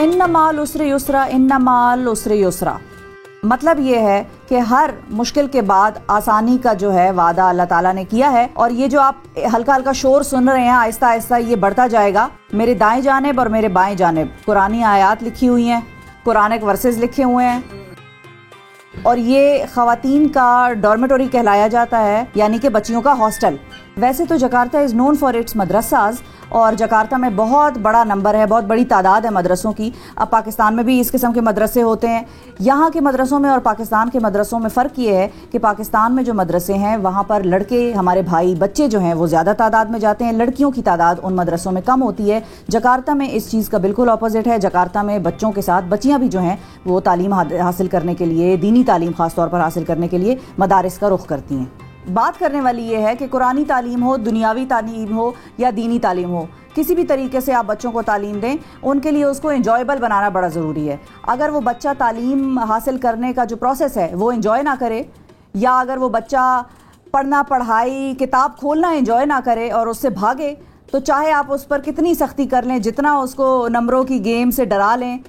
इन्ना माल उसरे युसरा, इन्ना माल उसरे युसरा। मतलब ये है कि हर मुश्किल के बाद आसानी का जो है वादा अल्लाह ताला ने किया है। और ये जो आप हल्का हल्का शोर सुन रहे हैं, आहिस्ता आहिस्ता ये बढ़ता जाएगा। मेरे दाएं जानिब और मेरे बाएं जानिब कुरानी आयात लिखी हुई हैं, कुरानिक वर्सेस लिखे हुए हैं। और ये ख़वातीन का डॉर्मेटोरी कहलाया जाता है, यानी कि बच्चियों का हॉस्टल। वैसे तो Jakarta is known for its madrasas, और जकार्ता में बहुत बड़ा नंबर है, बहुत बड़ी तादाद है मदरसों की। अब पाकिस्तान में भी इस किस्म के मदरसे होते हैं। यहाँ के मदरसों में और पाकिस्तान के मदरसों में फ़र्क ये है कि पाकिस्तान में जो मदरसे हैं वहाँ पर लड़के, हमारे भाई बच्चे जो हैं वो ज़्यादा तादाद में जाते हैं, लड़कियों की तादाद उन मदरसों में कम होती है। जकार्ता में इस चीज़ का बिल्कुल अपोजिट है। जकार्ता में बच्चों के साथ बच्चियाँ भी जो हैं वो तालीम हासिल करने के लिए, दीनी तालीम ख़ास तौर पर हासिल करने के लिए मदारिस का रुख करती हैं। बात करने वाली ये है कि कुरानी तालीम हो, दुनियावी तालीम हो या दीनी तालीम हो, किसी भी तरीके से आप बच्चों को तालीम दें, उनके लिए उसको एंजॉयबल बनाना बड़ा ज़रूरी है। अगर वो बच्चा तालीम हासिल करने का जो प्रोसेस है वो एंजॉय ना करे, या अगर वो बच्चा पढ़ना, पढ़ाई, किताब खोलना एंजॉय ना करे और उससे भागे, तो चाहे आप उस पर कितनी सख्ती कर लें, जितना उसको नंबरों की गेम से डरा लें,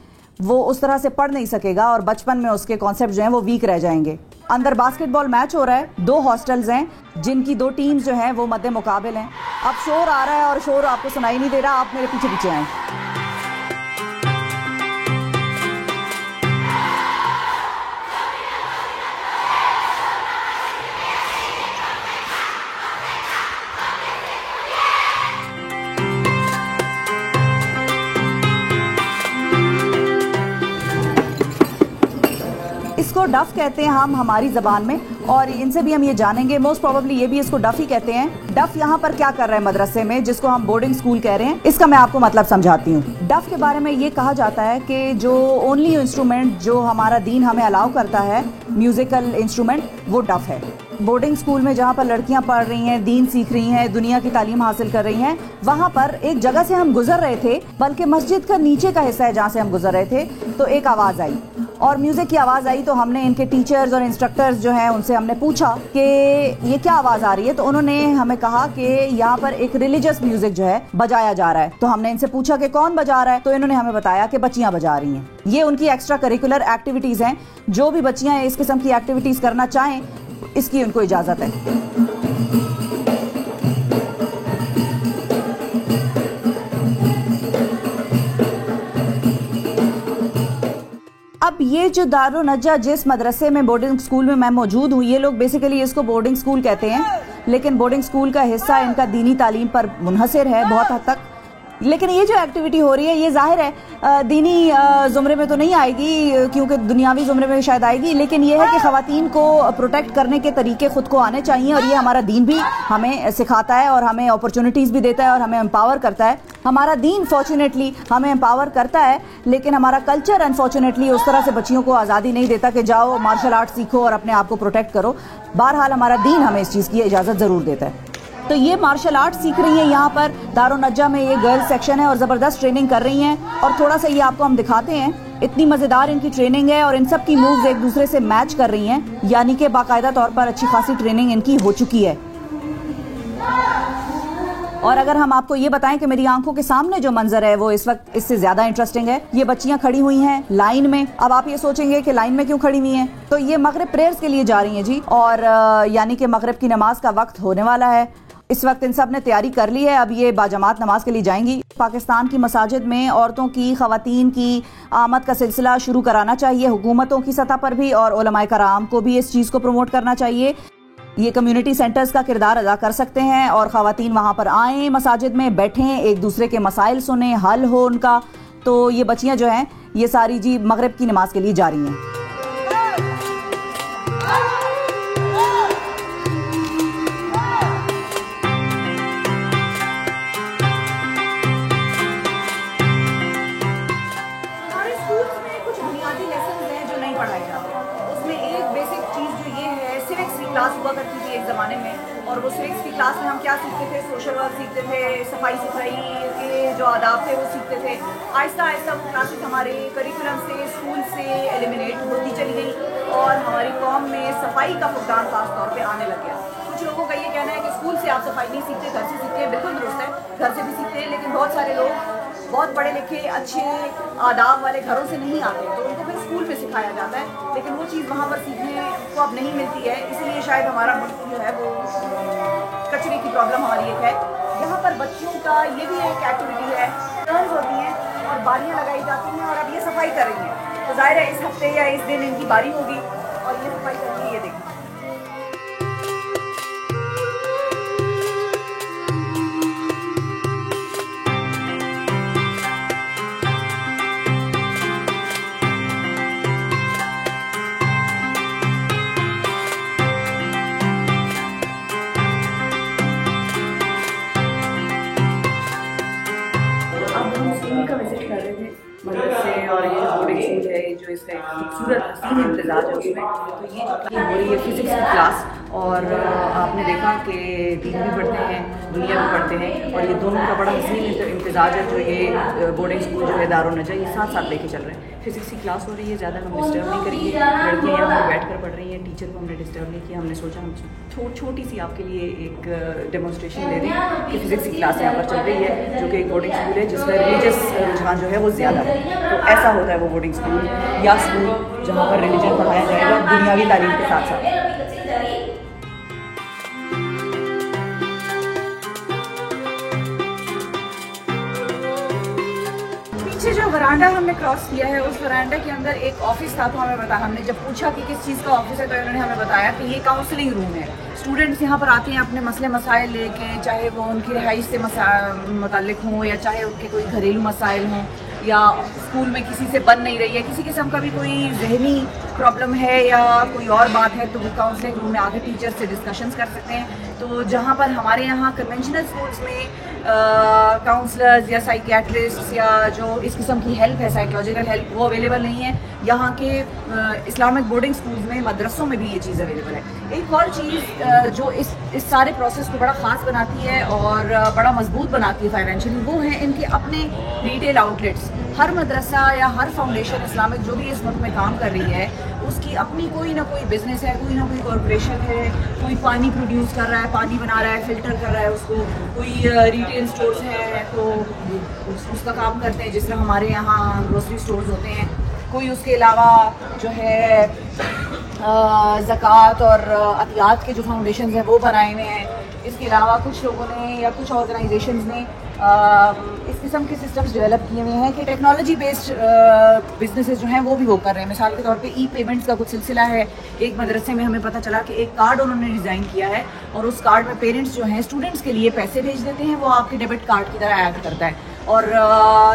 वो उस तरह से पढ़ नहीं सकेगा और बचपन में उसके कॉन्सेप्ट जो हैं वो वीक रह जाएंगे। अंदर बास्केटबॉल मैच हो रहा है, 2 हॉस्टल्स हैं जिनकी 2 टीम्स जो हैं वो मद्दे मुकाबिल हैं। अब शोर आ रहा है और शोर आपको सुनाई नहीं दे रहा, आप मेरे पीछे पीछे आएं। इसको डफ कहते हैं हम हमारी ज़बान में, और इनसे भी हम ये जानेंगे, मोस्ट प्रोबेबली ये भी इसको डफ ही कहते हैं। डफ यहाँ पर क्या कर रहा है मदरसे में, जिसको हम बोर्डिंग स्कूल कह रहे हैं, इसका मैं आपको मतलब समझाती हूँ। डफ के बारे में ये कहा जाता है कि जो ओनली इंस्ट्रूमेंट जो हमारा दीन हमें अलाउ करता है, म्यूज़िकल इंस्ट्रूमेंट, वो डफ है। बोर्डिंग स्कूल में जहाँ पर लड़कियाँ पढ़ रही हैं, दीन सीख रही हैं, दुनिया की तालीम हासिल कर रही हैं, वहाँ पर एक जगह से हम गुजर रहे थे, बल्कि मस्जिद का नीचे का हिस्सा है जहाँ से हम गुजर रहे थे, तो एक आवाज़ आई और म्यूज़िक की आवाज़ आई। तो हमने इनके टीचर्स और इंस्ट्रक्टर्स जो हैं उनसे हमने पूछा कि ये क्या आवाज़ आ रही है, तो उन्होंने हमें कहा कि यहाँ पर एक रिलीजियस म्यूज़िक जो है बजाया जा रहा है। तो हमने इनसे पूछा कि कौन बजा रहा है, तो इन्होंने हमें बताया कि बच्चियाँ बजा रही हैं। ये उनकी एक्स्ट्रा करिकुलर एक्टिविटीज़ हैं। जो भी बच्चियाँ इस किस्म की एक्टिविटीज़ करना चाहें, इसकी उनको इजाज़त है। अब ये जो दारुल नज्जा, जिस मदरसे में बोर्डिंग स्कूल में मैं मौजूद हूँ, ये लोग बेसिकली इसको बोर्डिंग स्कूल कहते हैं, लेकिन बोर्डिंग स्कूल का हिस्सा इनका दीनी तालीम पर मुनहसर है बहुत हद तक। लेकिन ये जो एक्टिविटी हो रही है, ये जाहिर है दीनी ज़ुमरे में तो नहीं आएगी, क्योंकि दुनियावी ज़ुमरे में शायद आएगी, लेकिन ये है कि ख़वातीन को प्रोटेक्ट करने के तरीके ख़ुद को आने चाहिए, और ये हमारा दीन भी हमें सिखाता है और हमें अपॉर्चुनिटीज़ भी देता है और हमें एम्पावर करता है। हमारा दीन फॉर्चुनेटली हमें एम्पावर करता है, लेकिन हमारा कल्चर अनफॉर्चुनेटली उस तरह से बच्चियों को आज़ादी नहीं देता कि जाओ मार्शल आर्ट सीखो और अपने आप को प्रोटेक्ट करो। बहरहाल हमारा दीन हमें इस चीज़ की इजाज़त ज़रूर देता है। तो ये मार्शल आर्ट सीख रही हैं यहाँ पर दारुल नज्जा में, ये गर्ल्स सेक्शन है और ज़बरदस्त ट्रेनिंग कर रही हैं। और थोड़ा सा ये आपको हम दिखाते हैं, इतनी मज़ेदार इनकी ट्रेनिंग है और इन सब की मूव्स एक दूसरे से मैच कर रही हैं, यानी कि बाकायदा तौर पर अच्छी खासी ट्रेनिंग इनकी हो चुकी है। और अगर हम आपको ये बताएं कि मेरी आंखों के सामने जो मंजर है वो इस वक्त इससे ज्यादा इंटरेस्टिंग है। ये बच्चियां खड़ी हुई हैं लाइन में। अब आप ये सोचेंगे कि लाइन में क्यों खड़ी हुई हैं, तो ये मगरिब प्रेयर्स के लिए जा रही हैं जी, और यानी कि मगरिब की नमाज का वक्त होने वाला है। इस वक्त इन सब ने तैयारी कर ली है, अब ये बाजमात नमाज के लिए जाएंगी। पाकिस्तान की मसाजिद में औरतों की, ख़वातीन की आमद का सिलसिला शुरू कराना चाहिए, हुकूमतों की सतह पर भी और उलमाए कराम को भी इस चीज़ को प्रमोट करना चाहिए। ये कम्युनिटी सेंटर्स का किरदार अदा कर सकते हैं और ख़वातीन वहाँ पर आएँ, मसाजिद में बैठें, एक दूसरे के मसाइल सुने, हल हो उनका। तो ये बच्चियाँ जो हैं ये सारी जी मगरिब की नमाज के लिए जा रही हैं। क्लास हुआ करती थी एक ज़माने में, और वो सिविक्स की क्लास में हम क्या सीखते थे, सोशल वर्क सीखते थे, सफाई सुथराई के जो आदाब थे वो सीखते थे। आहिस्ता आहिस्ता वो क्लासेस हमारे करिकुलम से, स्कूल से एलिमिनेट होती चली गई और हमारी कौम में सफाई का फुकदान खास तौर पे आने लग गया। कुछ लोगों का ये कहना है कि स्कूल से आप सफाई नहीं सीखते, घर से सीखते हैं। बिल्कुल दुरुस्त है, घर से भी सीखते हैं, लेकिन बहुत सारे लोग बहुत पढ़े लिखे अच्छे आदाब वाले घरों से नहीं आते, तो उनको फिर स्कूल में सिखाया जाता है, लेकिन वो चीज़ वहाँ पर सीखने को अब नहीं मिलती है। इसलिए शायद हमारा मुल्क जो है वो कचरे की प्रॉब्लम हमारी एक है। यहाँ पर बच्चों का ये भी एक एक्टिविटी है, टर्न्स होती हैं और बारियाँ लगाई जाती हैं, और अब ये सफाई कर रही हैं, तो ज़ाहिर है इस हफ्ते या इस दिन इनकी बारी होगी और ये सफाई करेंगे। ये देखिए का विजिट कर रहे थे मदरसे, और ये जो बोर्डिंग स्कूल है जो इसका एक खूबसूरत हसीन इम्तजाज है उसमें, तो ये जो हो रही है फिज़िक्स की क्लास, और आपने देखा कि दीन भी पढ़ते हैं दुनिया भी पढ़ते हैं, और ये दोनों का बड़ा हसीन इम्तजाज है जो ये बोर्डिंग स्कूल जो है दारुन नजा ये साथ साथ लेके चल रहे हैं। फिज़िक्स की क्लास हो रही है, ज़्यादा हम डिस्टर्ब नहीं करेंगे, लड़कियाँ यहाँ पर बैठ कर पढ़ रही हैं, टीचर को हमने डिस्टर्ब नहीं किया। हमने सोचा हम छोटी सी आपके लिए एक डेमोन्स्ट्रेशन दे दें कि फिज़िक्स की क्लास यहाँ पर चल रही है, जो कि एक बोर्डिंग स्कूल है जिसमें रिलीजियस रुझान जो है वो ज़्यादा है। तो ऐसा होता है वो बोर्डिंग स्कूल या स्कूल जहाँ पर रिलीजन पढ़ाया जाएगा दुनियावी तालीम के साथ साथ। पीछे जो वरांडा हमने क्रॉस किया है उस वरांडा के अंदर एक ऑफिस था, तो हमें बताया, हमने जब पूछा कि किस चीज़ का ऑफिस है तो उन्होंने हमें बताया कि ये काउंसलिंग रूम है। स्टूडेंट्स यहाँ पर आते हैं अपने मसले मसाइल लेके, चाहे वो उनकी रिहाइश से मुताल्लिक हों या चाहे उनके कोई घरेलू मसाइल हों, या स्कूल में किसी से बन नहीं रही है, किसी किस्म का भी कोई जहनी प्रॉब्लम है या कोई और बात है, तो वो काउंसलिंग रूम में आके टीचर से डिस्कशंस कर सकते हैं। तो जहाँ पर हमारे यहाँ कन्वेंशनल स्कूल्स में काउंसलर्स या साइकियाट्रिस्ट या जो इस किस्म की हेल्प है, साइकोलॉजिकल हेल्प, वो अवेलेबल नहीं है, यहाँ के इस्लामिक बोर्डिंग स्कूल्स में मदरसों में भी ये चीज़ अवेलेबल है। एक और चीज़ जो इस सारे प्रोसेस को बड़ा ख़ास बनाती है और बड़ा मजबूत बनाती है फाइनेंशियली, वो है इनके अपने रिटेल आउटलेट्स। हर मदरसा या हर फाउंडेशन इस्लामिक जो भी इस मुल्क में काम कर रही है उसकी अपनी कोई ना कोई बिजनेस है, कोई ना कोई कॉरपोरेशन है, कोई पानी प्रोड्यूस कर रहा है, पानी बना रहा है, फिल्टर कर रहा है उसको, कोई रिटेल स्टोर्स है तो उसका काम करते हैं, जिस तरह हमारे यहाँ ग्रोसरी स्टोर्स होते हैं। कोई उसके अलावा जो है ज़कात और अतियात के जो फाउंडेशन हैं वो बनाए हुए हैं। इसके अलावा कुछ लोगों ने या कुछ ऑर्गेनाइजेशंस ने इस किस्म के सिस्टम्स डेवलप किए हुए हैं कि टेक्नोलॉजी बेस्ड बिजनेसेस जो हैं वो भी वो कर रहे हैं। मिसाल के तौर पे ई पेमेंट्स का कुछ सिलसिला है। एक मदरसे में हमें पता चला कि एक कार्ड उन्होंने डिज़ाइन किया है और उस कार्ड में पेरेंट्स जो हैं स्टूडेंट्स के लिए पैसे भेज देते हैं, वो आपके डेबिट कार्ड की तरह एक्ट करता है और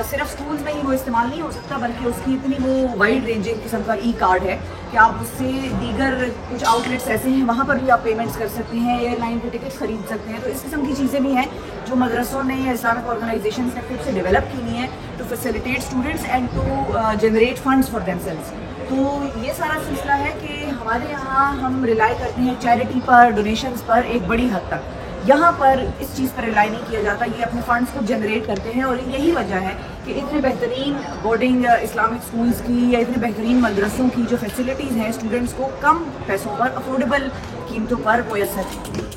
सिर्फ स्कूल्स में ही वो इस्तेमाल नहीं हो सकता बल्कि उसकी इतनी वो वाइड रेंजिंग किस्म का ई कार्ड है कि आप उससे दीगर कुछ आउटलेट्स ऐसे हैं वहाँ पर भी आप पेमेंट्स कर सकते हैं, एयरलाइन के टिकट खरीद सकते हैं। तो इस किस्म की चीज़ें भी हैं जो मदरसों ने या इस्लामिक ऑर्गेनाइजेशन ने खुद से डेवलप की हुई हैं to facilitate students and to generate funds for themselves. तो ये सारा सिलसिला है कि हमारे यहाँ हम रिलाई करते हैं चैरिटी पर, डोनेशंस पर एक बड़ी हद तक। यहाँ पर इस चीज़ पर रिलाई नहीं किया जाता, ये अपने फंड्स को जनरेट करते हैं और यही वजह है कि इतने बेहतरीन बोर्डिंग इस्लामिक स्कूल्स की या इतने बेहतरीन मदरसों की जो फैसिलिटीज़ हैं स्टूडेंट्स को कम पैसों पर अफोर्डेबल कीमतों पर मुयस्सर हैं।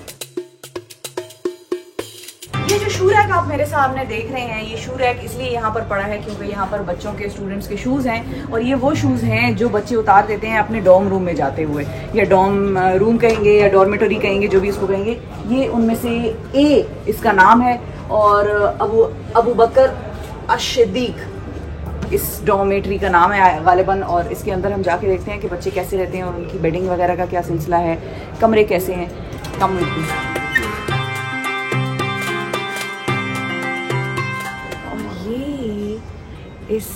ये जो शू रैक आप मेरे सामने देख रहे हैं, ये शू रैक इसलिए यहाँ पर पड़ा है क्योंकि यहाँ पर बच्चों के स्टूडेंट्स के शूज़ हैं और ये वो शूज़ हैं जो बच्चे उतार देते हैं अपने डॉर्म रूम में जाते हुए, या डॉर्म रूम कहेंगे या डॉर्मेटरी कहेंगे, जो भी इसको कहेंगे। ये उनमें से ए इसका नाम है और अबू बकर अश-सिद्दीक इस डॉर्मेटरी का नाम है गालिबन। और इसके अंदर हम जाके देखते हैं कि बच्चे कैसे रहते हैं और उनकी बेडिंग वगैरह का क्या सिलसिला है, कमरे कैसे हैं। इस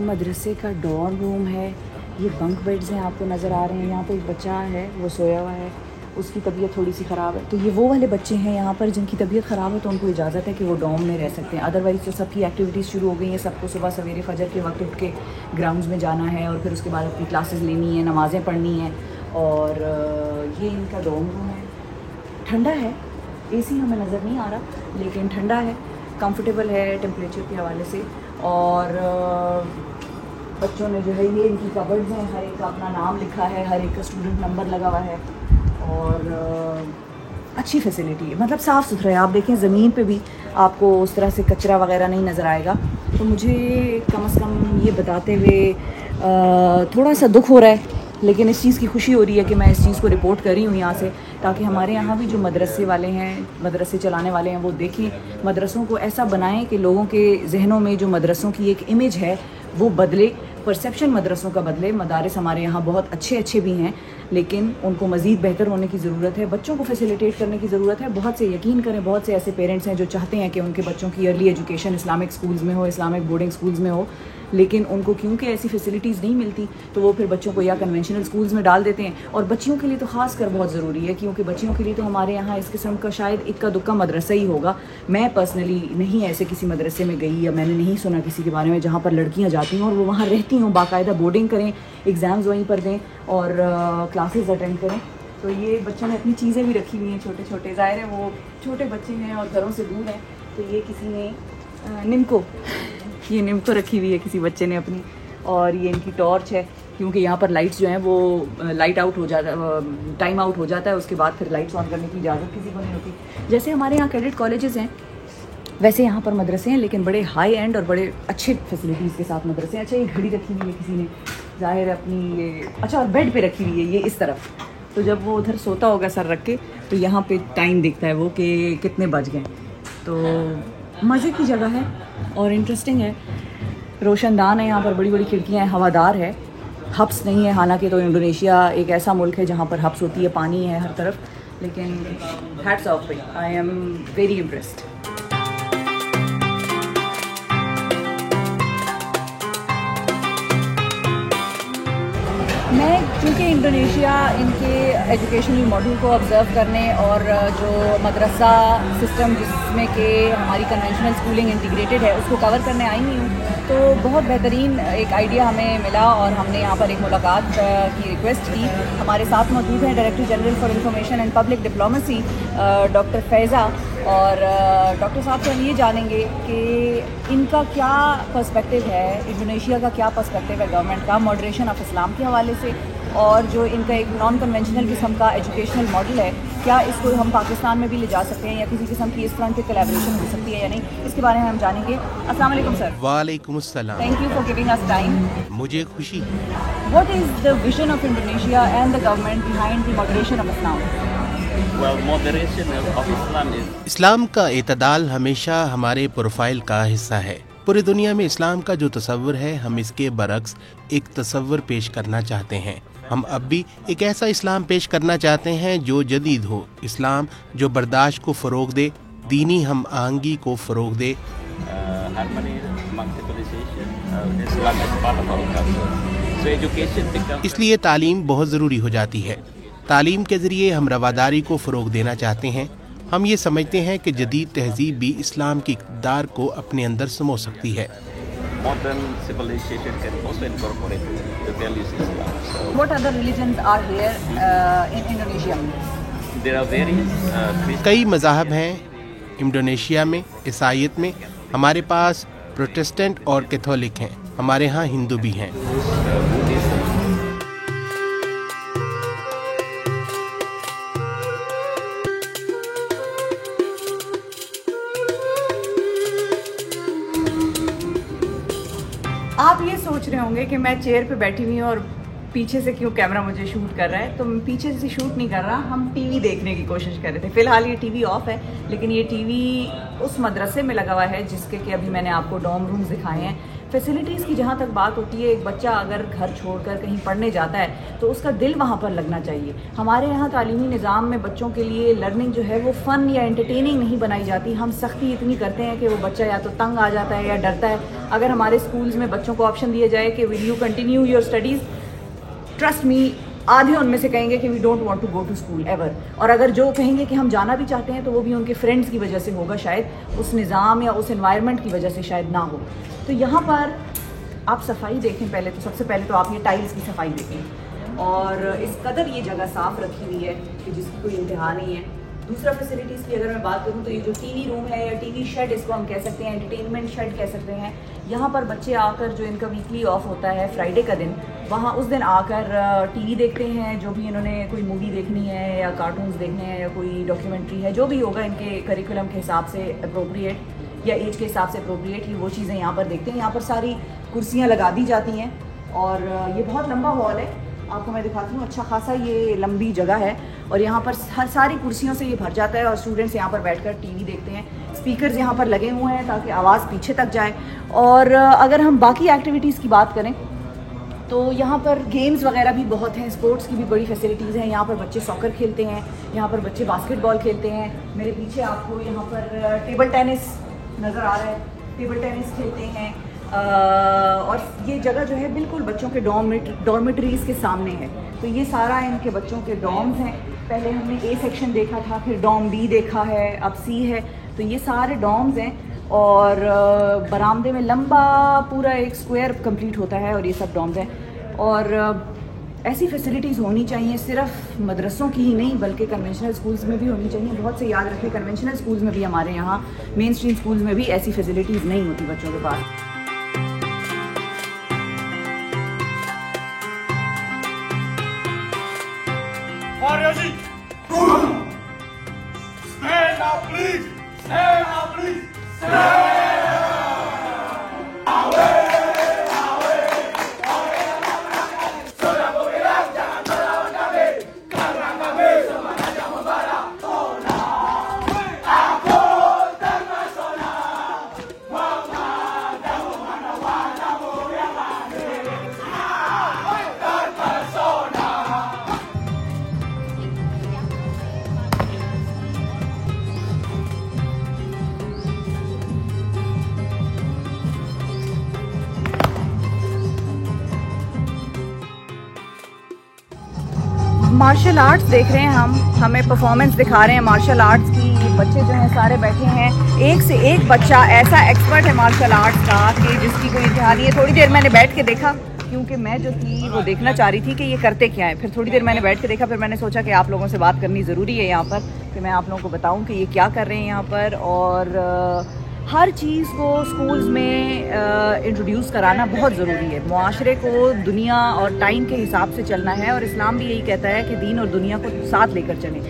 मदरसे का डॉर्म रूम है, ये बंक बेड्स हैं आपको नज़र आ रहे हैं। यहाँ पे एक बच्चा है वो सोया हुआ है, उसकी तबीयत थोड़ी सी ख़राब है। तो ये वो वाले बच्चे हैं यहाँ पर जिनकी तबीयत ख़राब है तो उनको इजाज़त है कि वो डॉर्म में रह सकते हैं। अदरवाइज़ तो सबकी एक्टिविटीज़ शुरू हो गई हैं, सबको सुबह सवेरे फजर के वक्त उठ के ग्राउंड्स में जाना है और फिर उसके बाद अपनी क्लासेस लेनी है, नमाज़ें पढ़नी हैं। और ये इनका डॉर्म रूम है, ठंडा है, AC हमें नज़र नहीं आ रहा लेकिन ठंडा है, कंफर्टेबल है टेम्परेचर के हवाले से। और बच्चों ने जो है ये इनकी कबर्ड्स हैं, हर एक का अपना नाम लिखा है, हर एक का स्टूडेंट नंबर लगा हुआ है और अच्छी फैसिलिटी है, मतलब साफ़ सुथरा है। आप देखें ज़मीन पे भी आपको उस तरह से कचरा वगैरह नहीं नज़र आएगा। तो मुझे कम से कम ये बताते हुए थोड़ा सा दुख हो रहा है, लेकिन इस चीज़ की खुशी हो रही है कि मैं इस चीज़ को रिपोर्ट कर रही हूँ यहाँ से, ताकि हमारे यहाँ भी जो मदरसे वाले हैं, मदरसे चलाने वाले हैं, वो देखें, मदरसों को ऐसा बनाएं कि लोगों के जहनों में जो मदरसों की एक इमेज है वो बदले, परसेप्शन मदरसों का बदले। मदारिस हमारे यहाँ बहुत अच्छे भी हैं, लेकिन उनको मज़ीद बेहतर होने की ज़रूरत है, बच्चों को फैसिलिटेट करने की ज़रूरत है। बहुत से यकीन करें, बहुत से ऐसे पेरेंट्स हैं जो चाहते हैं कि उनके बच्चों की अर्ली एजुकेशन इस्लामिक स्कूल्स में हो, इस्लामिक बोर्डिंग स्कूल्स में हो, लेकिन उनको क्योंकि ऐसी फैसिलिटीज़ नहीं मिलती तो वो फिर बच्चों को या कन्वेंशनल स्कूल्स में डाल देते हैं। और बच्चियों के लिए तो ख़ास कर बहुत ज़रूरी है, क्योंकि बच्चियों के लिए तो हमारे यहाँ इस किस्म का शायद इक्का दुक्का मदरसा ही होगा। मैं पर्सनली नहीं ऐसे किसी मदरसे में गई या मैंने नहीं सुना किसी के बारे में जहाँ पर लड़कियाँ जाती हैं और वो वहाँ रहती हों, बाकायदा बोर्डिंग करें, एग्ज़ाम्स वहीं पर दें और क्लासेस अटेंड करें। तो ये बच्चों ने अपनी चीज़ें भी रखी हुई हैं, छोटे छोटे, ज़ाहिर है वो छोटे बच्चे हैं और घरों से दूर हैं। तो ये किसी ने निम्को रखी हुई है किसी बच्चे ने अपनी, और ये इनकी टॉर्च है, क्योंकि यहाँ पर लाइट्स जो हैं वो लाइट आउट हो जाता है, टाइम आउट हो जाता है, उसके बाद फिर लाइट्स ऑन करने की इजाज़त किसी को नहीं होती। जैसे हमारे यहाँ कैडेट कॉलेजेस हैं वैसे यहाँ पर मदरसे हैं, लेकिन बड़े हाई एंड और बड़े अच्छे फैसिलिटीज़ के साथ मदरसे हैं। अच्छा, ये घड़ी रखी हुई है किसी ने, ज़ाहिर है अपनी ये, अच्छा, और बेड पे रखी हुई है ये इस तरफ, तो जब वो उधर सोता होगा सर रख के तो यहाँ पे टाइम दिखता है वो कि कितने बज गए। तो मज़े की जगह है और इंटरेस्टिंग है, रोशनदान है, यहाँ पर बड़ी बड़ी खिड़कियाँ हैं, हवादार है, हब्स नहीं है। हालांकि तो इंडोनेशिया एक ऐसा मुल्क है जहाँ पर हब्स होती है, पानी है हर तरफ, लेकिन हैट्स ऑफ पे, आई एम वेरी इम्प्रेस्ड। मैं क्योंकि इंडोनेशिया इनके एजुकेशनल मॉडल को ऑब्ज़र्व करने और जो मदरसा सिस्टम जिसमें कि हमारी कन्वेंशनल स्कूलिंग इंटीग्रेटेड है उसको कवर करने आई हुई हूँ, तो बहुत बेहतरीन एक आइडिया हमें मिला और हमने यहाँ पर एक मुलाकात की रिक्वेस्ट की। हमारे साथ मौजूद हैं director general for information and public diplomacy doctor Faiza, और डॉक्टर साहब से हम ये जानेंगे कि इनका क्या पर्सपेक्टिव है, इंडोनेशिया का क्या पर्सपेक्टिव है गवर्नमेंट का मॉडरेशन ऑफ इस्लाम के हवाले से, और जो इनका एक नॉन कन्वेंशनल किस्म का एजुकेशनल मॉडल है, क्या इसको हम पाकिस्तान में भी ले जा सकते हैं या किसी किस्म की इस तरह की कोलैबोरेशन हो सकती है या नहीं, इसके बारे में हम जानेंगे। अस्सलाम वालेकुम सर। वालेकुम अस्सलाम। Thank you for giving us time. मुझे खुशी है। What is the vision of Indonesia and the government behind the moderation of Islam? इस्लाम का एतदाल हमेशा हमारे प्रोफाइल का हिस्सा है। पूरी दुनिया में इस्लाम का जो तसव्वुर है, हम इसके बरक्स एक तसव्वुर पेश करना चाहते हैं। हम अब भी एक ऐसा इस्लाम पेश करना चाहते हैं जो जदीद हो, इस्लाम जो बर्दाश्त को फ़रोग दे, दीनी हम आहंगी को फ़रोग दे। इसलिए तालीम बहुत ज़रूरी हो जाती है। तालीम के ज़रिए हम रवादारी को फ़रोग देना चाहते हैं। हम ये समझते हैं कि जदीद तहजीब भी इस्लाम की इक़्तिदार को अपने अंदर समो सकती है। कई मज़ाहब हैं इंडोनेशिया में। ईसाईयत में हमारे पास प्रोटेस्टेंट और कैथोलिक हैं। हमारे यहाँ हिंदू भी हैं। आप ये सोच रहे होंगे कि मैं चेयर पे बैठी हुई हूँ और पीछे से क्यों कैमरा मुझे शूट कर रहा है, तो पीछे से शूट नहीं कर रहा, हम टीवी देखने की कोशिश कर रहे थे। फ़िलहाल ये टीवी ऑफ है, लेकिन ये टीवी उस मदरसे में लगा हुआ है जिसके कि अभी मैंने आपको डॉर्म रूम्स दिखाए हैं। फैसिलिटीज़ की जहाँ तक बात होती है, एक बच्चा अगर घर छोड़कर कहीं पढ़ने जाता है तो उसका दिल वहाँ पर लगना चाहिए। हमारे यहाँ तालीमी निज़ाम में बच्चों के लिए लर्निंग जो है वो फ़न या एंटरटेनिंग नहीं बनाई जाती। हम सख्ती इतनी करते हैं कि वो बच्चा या तो तंग आ जाता है या डरता है। अगर हमारे स्कूल्स में बच्चों को ऑप्शन दिया जाए कि will you continue your studies, trust me, आधे उनमें से कहेंगे कि we don't want to go to school ever. और अगर जो कहेंगे कि हम जाना भी चाहते हैं तो वो भी उनके फ्रेंड्स की वजह से होगा, शायद उस निज़ाम या उस एनवायरनमेंट की वजह से शायद ना हो। तो यहाँ पर आप सफाई देखें, पहले तो सबसे पहले तो आप ये टाइल्स की सफाई देखें, और इस कदर ये जगह साफ़ रखी हुई है कि जिसकी कोई इंतहा नहीं है। दूसरा फैसिलिटीज़ की अगर मैं बात करूँ तो ये जो टीवी रूम है या टीवी शेड इसको हम कह सकते हैं, एंटरटेनमेंट शेड कह सकते हैं। यहाँ पर बच्चे आकर, जो इनका वीकली ऑफ होता है फ्राइडे का दिन, वहाँ उस दिन आकर टीवी देखते हैं, जो भी इन्होंने कोई मूवी देखनी है या कार्टून्स देखने हैं या कोई डॉक्यूमेंट्री है, जो भी होगा इनके करिकुलम के हिसाब से अप्रोप्रिएट, या एज के हिसाब से अप्रोप्रिएटली वो चीज़ें यहाँ पर देखते हैं। यहाँ पर सारी कुर्सियाँ लगा दी जाती हैं और ये बहुत लंबा हॉल है, आपको मैं दिखाती हूँ। अच्छा खासा ये लंबी जगह है और यहाँ पर हर सारी कुर्सियों से ये भर जाता है और स्टूडेंट्स यहाँ पर बैठकर टीवी देखते हैं। स्पीकर्स यहाँ पर लगे हुए हैं ताकि आवाज़ पीछे तक जाए। और अगर हम बाकी एक्टिविटीज़ की बात करें तो यहाँ पर गेम्स वगैरह भी बहुत हैं, स्पोर्ट्स की भी बड़ी फैसिलिटीज़ हैं। यहाँ पर बच्चे सॉकर खेलते हैं, यहाँ पर बच्चे बास्केटबॉल खेलते हैं। मेरे पीछे आपको यहाँ पर टेबल टेनिस नज़र आ रहा है, टेबल टेनिस खेलते हैं। और ये जगह जो है बिल्कुल बच्चों के डॉर्मेटरीज़ के सामने है। तो ये सारा इनके बच्चों के डॉर्म्स हैं। पहले हमने ए सेक्शन देखा था, फिर डॉर्म बी देखा है, अब सी है। तो ये सारे डॉर्म्स हैं और बरामदे में लंबा पूरा एक स्क्वायर कंप्लीट होता है और ये सब डॉर्म्स हैं। और ऐसी फैसिलिटीज़ होनी चाहिए, सिर्फ मदरसों की ही नहीं बल्कि कन्वेंशनल स्कूल्स में भी होनी चाहिए। बहुत से याद रखें, कन्वेंशनल स्कूल्स में भी हमारे यहाँ मेन स्ट्रीम स्कूल्स में भी ऐसी फैसिलिटीज़ नहीं होती बच्चों के पास। Stand up, please! Stand up, please! Stand! Martial arts देख रहे हैं हम, हमें परफॉर्मेंस दिखा रहे हैं मार्शल आर्ट्स की। बच्चे जो हैं सारे बैठे हैं, एक से एक बच्चा ऐसा एक्सपर्ट है मार्शल आर्ट्स का कि जिसकी कोई इंतहा नहीं है। थोड़ी देर मैंने बैठ के देखा क्योंकि मैं जो थी वो देखना चाह रही थी कि ये करते क्या है। फिर थोड़ी देर मैंने बैठ के देखा, फिर मैंने सोचा कि आप लोगों से बात करनी ज़रूरी है यहाँ पर, कि मैं आप लोगों को बताऊँ कि ये क्या कर रहे हैं यहाँ पर। और हर चीज़ को स्कूल्स में इंट्रोड्यूस कराना बहुत ज़रूरी है। मुआशरे को दुनिया और टाइम के हिसाब से चलना है और इस्लाम भी यही कहता है कि दीन और दुनिया को साथ लेकर चलें।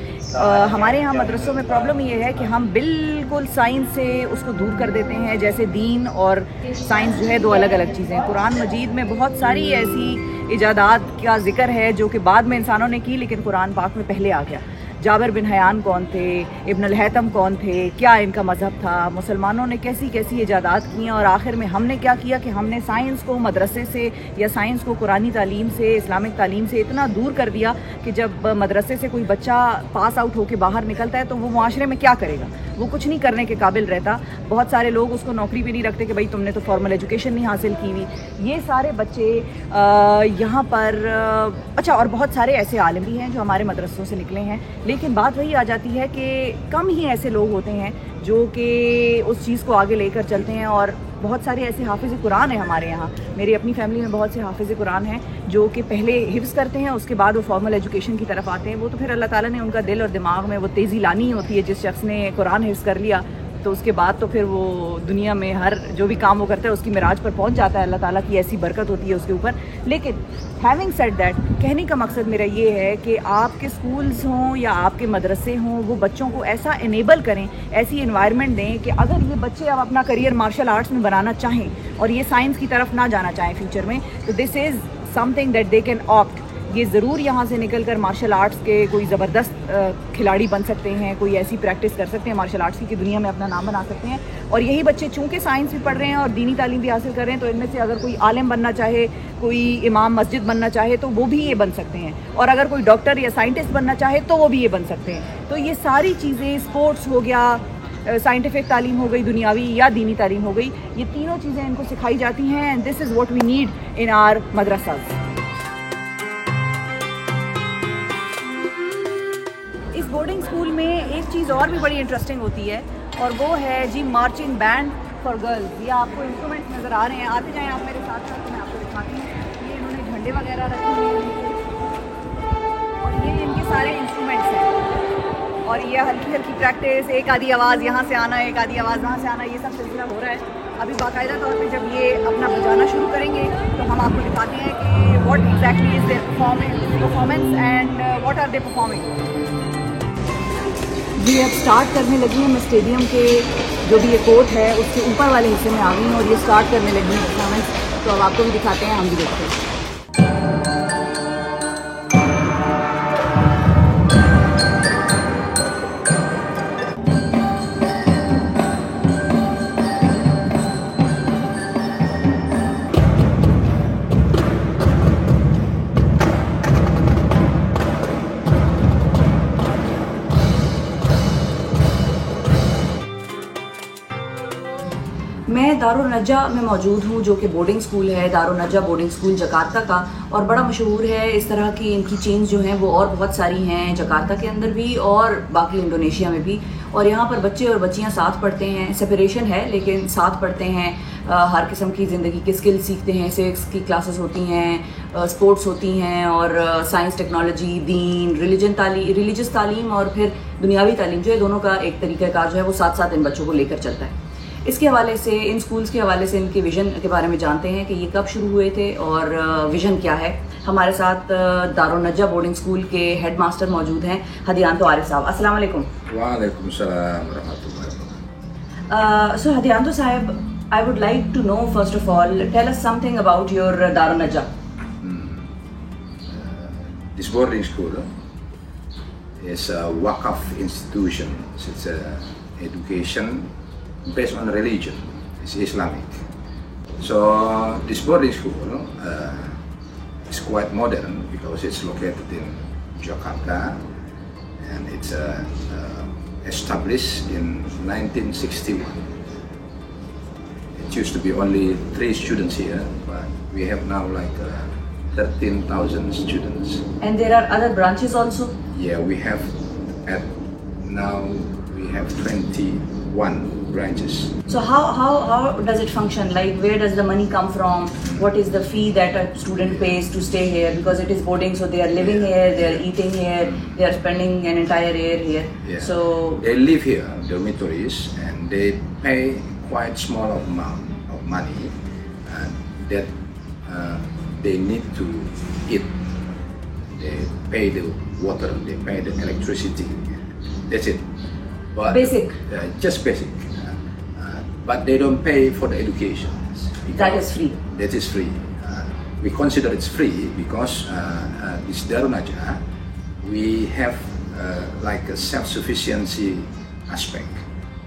हमारे यहाँ मदरसों में प्रॉब्लम ये है कि हम बिल्कुल साइंस से उसको दूर कर देते हैं, जैसे दीन और साइंस जो है दो अलग अलग चीज़ें हैं। कुरान मजीद में बहुत सारी ऐसी इजादात का जिक्र है जो कि बाद में इंसानों ने की, लेकिन कुरान पाक में पहले आ गया। जाबिर बिन हयान कौन थे, इब्न अल हैतम कौन थे, क्या इनका मज़हब था, मुसलमानों ने कैसी कैसी इजादात की और आखिर में हमने क्या किया कि हमने साइंस को मदरसे से या साइंस को कुरानी तालीम से, इस्लामिक तालीम से इतना दूर कर दिया कि जब मदरसे से कोई बच्चा पास आउट होकर बाहर निकलता है तो वो मुआशरे में क्या करेगा, वो कुछ नहीं करने के काबिल रहता। बहुत सारे लोग उसको नौकरी भी नहीं रखते कि भाई तुमने तो फॉर्मल एजुकेशन नहीं हासिल की हुई। ये सारे बच्चे यहाँ पर अच्छा, और बहुत सारे ऐसे आलिम भी हैं जो हमारे मदरसों से निकले हैं, लेकिन बात वही आ जाती है कि कम ही ऐसे लोग होते हैं जो कि उस चीज़ को आगे लेकर चलते हैं। और बहुत सारे ऐसे हाफिज़ कुरान हैं हमारे यहाँ, मेरी अपनी फैमिली में बहुत से हाफिज़ कुरान हैं जो कि पहले हिफ्ज़ करते हैं, उसके बाद वो फॉर्मल एजुकेशन की तरफ आते हैं। वो तो फिर अल्लाह ताला ने उनका दिल और दिमाग में वो तेज़ी लानी होती है। जिस शख्स ने कुरान हिफ्ज़ कर लिया तो उसके बाद तो फिर वो दुनिया में हर जो भी काम वो करता है उसकी मिराज पर पहुंच जाता है। अल्लाह ताला की ऐसी बरकत होती है उसके ऊपर। लेकिन हैविंग सेड दैट, कहने का मकसद मेरा ये है कि आपके स्कूल्स हों या आपके मदरसे हों, वो बच्चों को ऐसा इनेबल करें, ऐसी इन्वायरमेंट दें कि अगर ये बच्चे अब अपना करियर मार्शल आर्ट्स में बनाना चाहें और ये साइंस की तरफ ना जाना चाहें फ्यूचर में, तो this is something that they can opt. ये ज़रूर यहाँ से निकल कर मार्शल आर्ट्स के कोई ज़बरदस्त खिलाड़ी बन सकते हैं, कोई ऐसी प्रैक्टिस कर सकते हैं मार्शल आर्ट्स की कि दुनिया में अपना नाम बना सकते हैं। और यही बच्चे चूँकि साइंस भी पढ़ रहे हैं और दीनी तालीम भी हासिल कर रहे हैं, तो इनमें से अगर कोई आलिम बनना चाहे, कोई इमाम मस्जिद बनना चाहे तो वो भी ये बन सकते हैं, और अगर कोई डॉक्टर या साइंटिस्ट बनना चाहे तो वो भी ये बन सकते हैं। तो ये सारी चीज़ें, स्पोर्ट्स हो गया, साइंटिफिक तालीम हो गई, दुनियावी या दीनी तालीम हो गई, ये तीनों चीज़ें इनको सिखाई जाती हैं। And this is what we need in our madrasas. इस बोर्डिंग स्कूल में एक चीज़ और भी बड़ी इंटरेस्टिंग होती है और वो है जी मार्चिंग बैंड फॉर गर्ल्स। ये आपको इंस्ट्रूमेंट्स नज़र आ रहे हैं, आते जाएं आप मेरे साथ साथ, तो मैं आपको दिखाती हूँ। ये इन्होंने झंडे वगैरह रखे हुए हैं और ये इनके सारे इंस्ट्रूमेंट्स हैं। और ये हल्की हल्की प्रैक्टिस, एक आधी आवाज़ यहाँ से आना, एक आधी आवाज़ वहाँ से आना, ये सब सिलसिला हो रहा है। अभी बाकायदा तौर पे जब ये अपना बजाना शुरू करेंगे तो हम आपको दिखाते हैं कि what exactly is their performance and what are they performing. ये अब स्टार्ट करने लगी हैं। मैं स्टेडियम के जो भी ये कोर्ट है उसके ऊपर वाले हिस्से में आ गई हूँ और ये स्टार्ट करने लगी हैं परफॉर्मेंस। तो अब आपको भी दिखाते हैं, हम भी देखते हैं। मैं दारुल नज्जा में मौजूद हूँ, जो कि बोर्डिंग स्कूल है, दारुल नज्जा बोर्डिंग स्कूल जकार्ता का, और बड़ा मशहूर है। इस तरह की इनकी चेन्स जो हैं वो और बहुत सारी हैं, जकार्ता के अंदर भी और बाकी इंडोनेशिया में भी। और यहाँ पर बच्चे और बच्चियाँ साथ पढ़ते हैं, सेपरेशन है लेकिन साथ पढ़ते हैं। हर किस्म की ज़िंदगी के स्किल सीखते हैं। सिविक्स की क्लासेस होती हैं, स्पोर्ट्स होती हैं, और साइंस, टेक्नोलॉजी, दीन, रिलीजियस तालीम और फिर दुनियावी तालीम जो है, दोनों का एक तरीक़ाकार जो है वो साथ साथ इन बच्चों को लेकर चलता है। इसके हवाले से, इन स्कूल्स के हवाले से, इनके विज़न के बारे में जानते हैं कि ये कब शुरू हुए थे और विज़न क्या है। हमारे साथ दारुल नज्जा बोर्डिंग स्कूल के हेड मास्टर मौजूद हैं, हदियांतो आरिफ साहब। अस्सलाम वालेकुम। वालेकुम सलाम व रहमतुल्लाह। सो हदियांतो साहब, I would like to know, first of all, tell us something about your Darul Najja. This boarding school is a Waqf institution. It's a education based on religion. It's Islamic. So this boarding school is quite modern because it's located in Jakarta, and it's established in 1961. It used to be only 3 students here, but we have now like 13,000 students. And there are other branches also? Yeah, we have now we have 21 branches. So how does it function? Like, where does the money come from? What is the fee that a student pays to stay here? Because it is boarding, so they are living here, they are eating here, they are spending an entire year here. Yeah. So they live here, dormitories, and they pay quite small amount of money that they need to eat. They pay the water, they pay the electricity. That's it. But basic. Just basic. But they don't pay for the education. That is free. That is free. We consider it's free because this Darul Najja, we have like a self-sufficiency aspect.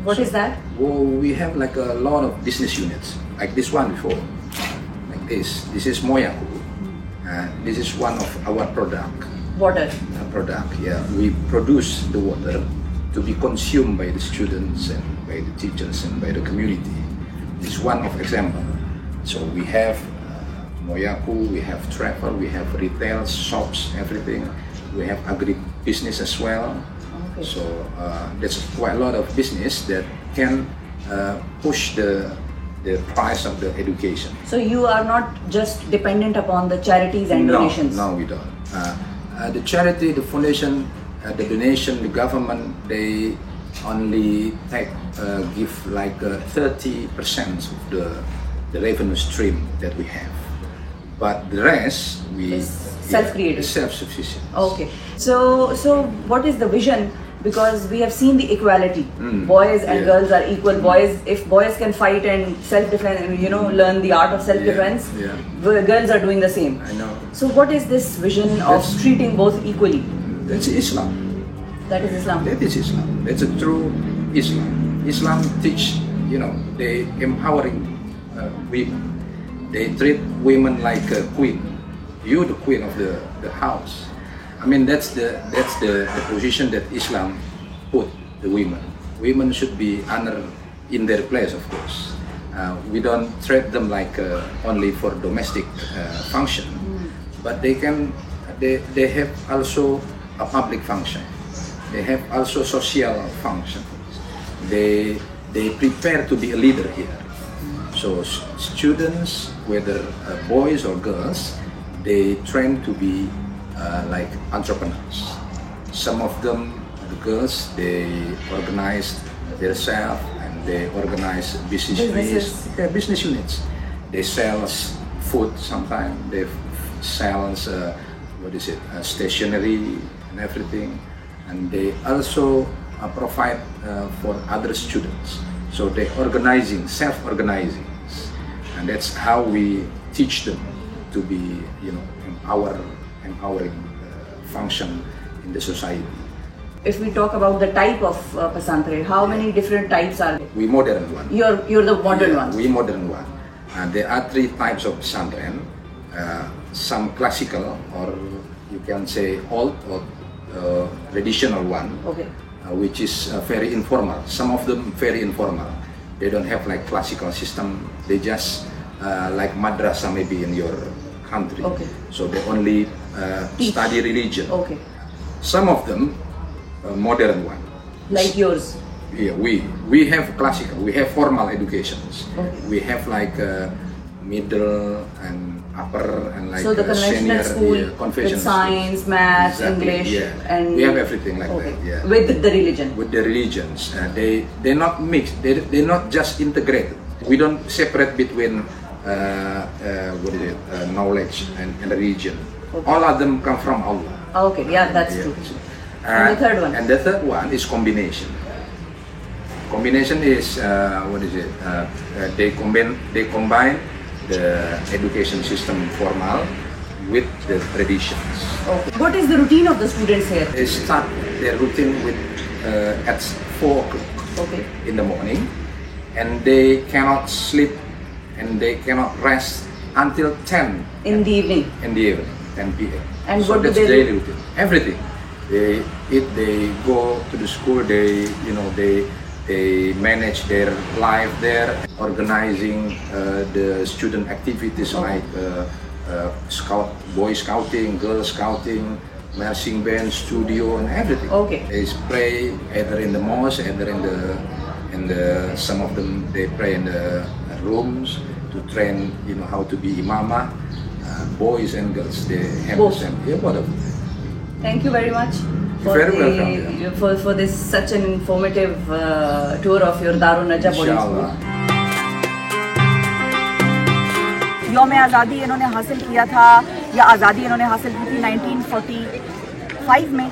What is that? Well, we have like a lot of business units, like this one before, like this. This is Moyaku. This is one of our product. Water. Product, yeah. We produce the water to be consumed by the students and by the teachers and by the community. This is one of example. So we have Moyaku, we have travel, we have retail, shops, everything. We have agri-business as well. Okay. So there's quite a lot of business that can push the price of the education. So you are not just dependent upon the charities and donations? No, we don't. The charity, the foundation, the donation, the government, they only give like 30% of the revenue stream that we have. But the rest, we self-created, self-sufficient. Okay. So what is the vision? Because we have seen the equality. Boys and girls are equal. Boys, if boys can fight and self-defense, learn the art of self-defense, girls are doing the same. I know. So what is this vision of treating both equally? That's Islam. That is Islam. That is Islam. That's a true Islam. Islam teach, they empowering women. They treat women like a queen. You're the queen of the house. I mean, that's the position that Islam put the women. Women should be honored in their place, of course. We don't treat them like only for domestic function, but they have also a public function. They have also social function. They prepare to be a leader here. So students, whether boys or girls, they train to be like entrepreneurs. Some of them, the girls, they organize themselves and they organize business units. They sell food sometimes. They sell stationery and everything. And they also provide for other students. So they organizing, self-organizing, and that's how we teach them to be, empowering function in the society. If we talk about the type of Pasantre, how many different types are there? We modern one. You're the modern one. We modern one. There are 3 types of pesantren. Some classical, or you can say old or traditional one, Okay. Which is very informal. Some of them very informal. They don't have like classical system. They just like madrasah maybe in your country. Okay. So they only study religion. Okay. Some of them modern one. Like yours. Yeah, we have classical. We have formal educations. Okay. We have like middle and upper and like So the conventional senior, school conventional with science, maths, Exactly, English, yeah. and we have everything like okay. that. Yeah. With the religion. With the religions, they're not mixed. They're not just integrated. We don't separate between knowledge and religion. Okay. All of them come from Allah. Okay, yeah, that's Yeah. true. And the third one? And the third one is combination. Combination is they combine the education system formal with the traditions. Okay. What is the routine of the students here? They start their routine with at 4 o'clock Okay. in the morning, and they cannot sleep and they cannot rest until 10 In the evening. in the evening, 10 p.m. And so what do that's they do? daily routine. Everything. They eat, they go to the school, they manage their life there, organizing the student activities like boy scouting, girl scouting, marching band, studio, and everything. Okay. They pray either in the mosque, either in the some of them they pray in the rooms to train how to be imamah. Boys and girls, they have Both. the same. Yeah, both of them. Thank you very much Very welcome, yeah. for this such an informative tour of your Darun Najah boarding school. Inshallah. यौम आज़ादी इन्होंने हासिल किया था, या आज़ादी इन्होंने हासिल की थी 1945 में।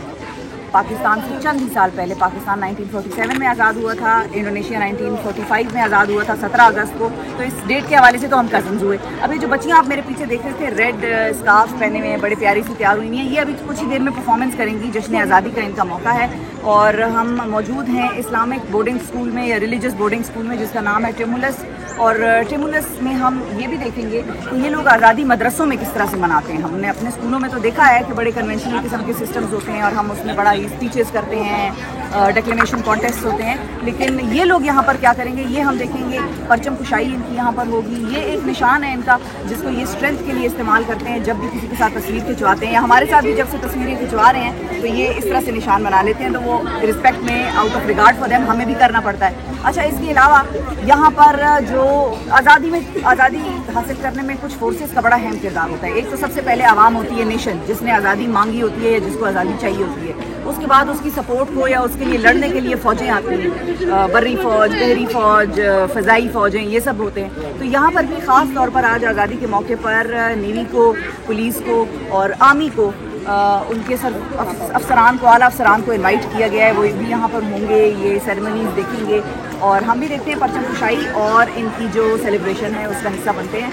पाकिस्तान से चंद ही साल पहले पाकिस्तान 1947 में आज़ाद हुआ था, इंडोनेशिया 1945 में आज़ाद हुआ था 17 अगस्त को। तो इस डेट के हवाले से तो हम कज़न्स हुए। अभी जो बच्चियाँ आप मेरे पीछे देख रहे थे रेड स्कार्फ पहने हुए हैं, बड़े प्यारी सी तैयार हुई हैं, ये अभी कुछ ही देर में परफॉर्मेंस करेंगी। जश्न आज़ादी का इनका मौका है और हम मौजूद हैं इस्लामिक बोर्डिंग स्कूल में या रिलीजियस बोर्डिंग स्कूल में जिसका नाम है टिमुलस। और टिमुलस में हम ये भी देखेंगे कि ये लोग आज़ादी मदरसों में किस तरह से मनाते हैं। हमने अपने स्कूलों में तो देखा है कि बड़े कन्वेंशनल किस्म के सिस्टम्स होते हैं और हम उसमें बड़ा स्पीचेस करते हैं, डिक्लेमेशन कॉन्टेस्ट होते हैं, लेकिन ये लोग यहाँ पर क्या करेंगे ये हम देखेंगे। परचम कुशाई इनकी यहाँ पर होगी, ये एक निशान है इनका जिसको ये स्ट्रेंथ के लिए इस्तेमाल करते हैं। जब भी किसी के साथ तस्वीर खिंचवाते हैं या हमारे साथ भी जब से तस्वीरें खिंचवा रहे हैं तो ये इस तरह से निशान बना लेते हैं, तो वो रिस्पेक्ट में out of regard for them हमें भी करना पड़ता है। अच्छा, इसके अलावा यहाँ पर जो आज़ादी हासिल करने में कुछ फोर्सेस का बड़ा अहम किरदार होता है। एक तो सबसे पहले आवाम होती है, नेशन, जिसने आज़ादी मांगी होती है या जिसको आज़ादी चाहिए होती है। उसके बाद उसकी सपोर्ट को या उसके लिए लड़ने के लिए फ़ौजें आती हैं, बर्री फ़ौज, बहरी फ़ौज, फ़ज़ाई फ़ौजें, ये सब होते हैं। तो यहाँ पर भी ख़ास तौर पर आज आज़ादी के मौके पर नेवी को, पुलिस को और आर्मी को उनके अफसरान को, आला अफसरान को इनवाइट किया गया है। वो भी यहाँ पर होंगे, ये सेरेमनीज देखेंगे और हम भी देखते हैं परचम कुशाई और इनकी जो सेलिब्रेशन है उसका हिस्सा बनते हैं।